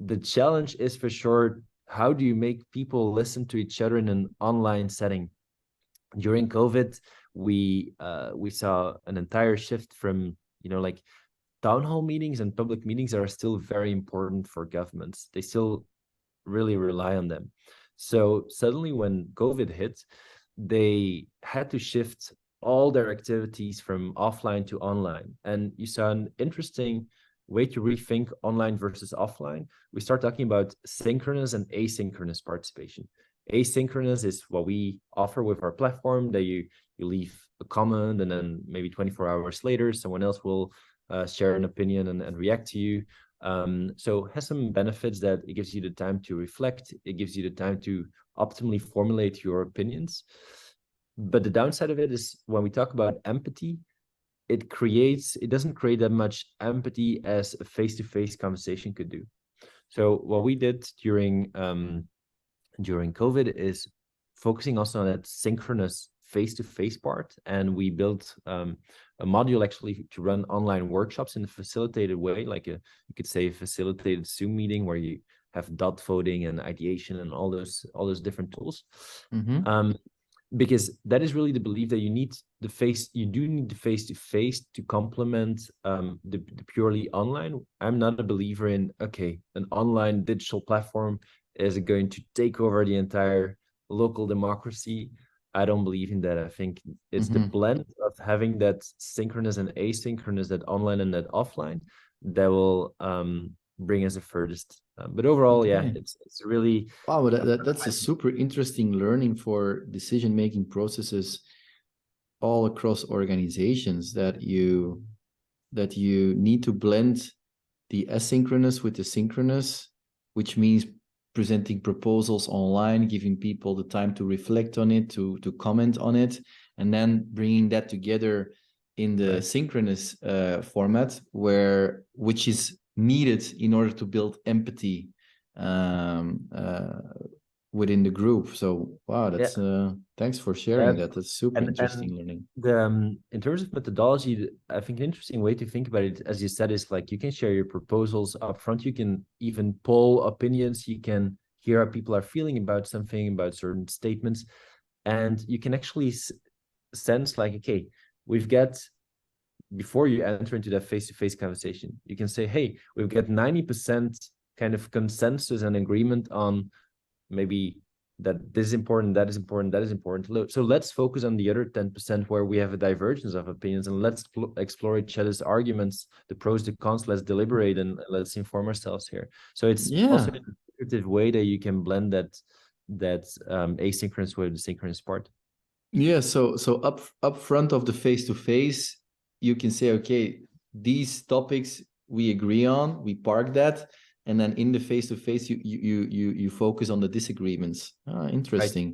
the challenge is for sure, how do you make people listen to each other in an online setting? During COVID, we saw an entire shift from, like town hall meetings and public meetings are still very important for governments. They still really rely on them. So suddenly when COVID hit, they had to shift all their activities from offline to online. And you saw an interesting way to rethink online versus offline. We start talking about synchronous and asynchronous participation. Asynchronous is what we offer with our platform, that you leave a comment and then maybe 24 hours later, someone else will share an opinion and react to you. So it has some benefits that it gives you the time to reflect. It gives you the time to optimally formulate your opinions. But the downside of it is when we talk about empathy, it doesn't create that much empathy as a face-to-face conversation could do. So what we did during COVID is focusing also on that synchronous face-to-face part, and we built a module actually to run online workshops in a facilitated way, like you could say a facilitated Zoom meeting where you have dot voting and ideation and all those different tools. Because that is really the belief that you do need the face-to-face to complement the purely online. I'm not a believer in, an online digital platform is going to take over the entire local democracy. I don't believe in that. I think it's the blend of having that synchronous and asynchronous, that online and that offline, that will bring us the furthest. But overall, it's really... Wow, that's a super interesting learning for decision-making processes all across organizations, that you need to blend the asynchronous with the synchronous, which means presenting proposals online, giving people the time to reflect on it, to comment on it, and then bringing that together in the synchronous format, which is needed in order to build empathy within the group. So wow, that's thanks for sharing that. That's super interesting learning. In terms of methodology, I think an interesting way to think about it, as you said, is like you can share your proposals up front. You can even poll opinions. You can hear how people are feeling about something, about certain statements, and you can actually sense like, okay, we've got... Before you enter into that face-to-face conversation, you can say, hey, we've got 90% kind of consensus and agreement on maybe that this is important, that is important, that is important. So let's focus on the other 10% where we have a divergence of opinions, and let's explore each other's arguments, the pros, the cons. Let's deliberate and let's inform ourselves here. So it's also an intuitive way that you can blend that asynchronous with the synchronous part. Yeah. So up front of the face-to-face, you can say, okay, these topics we agree on, we park that, and then in the face-to-face, you focus on the disagreements. Interesting. Right.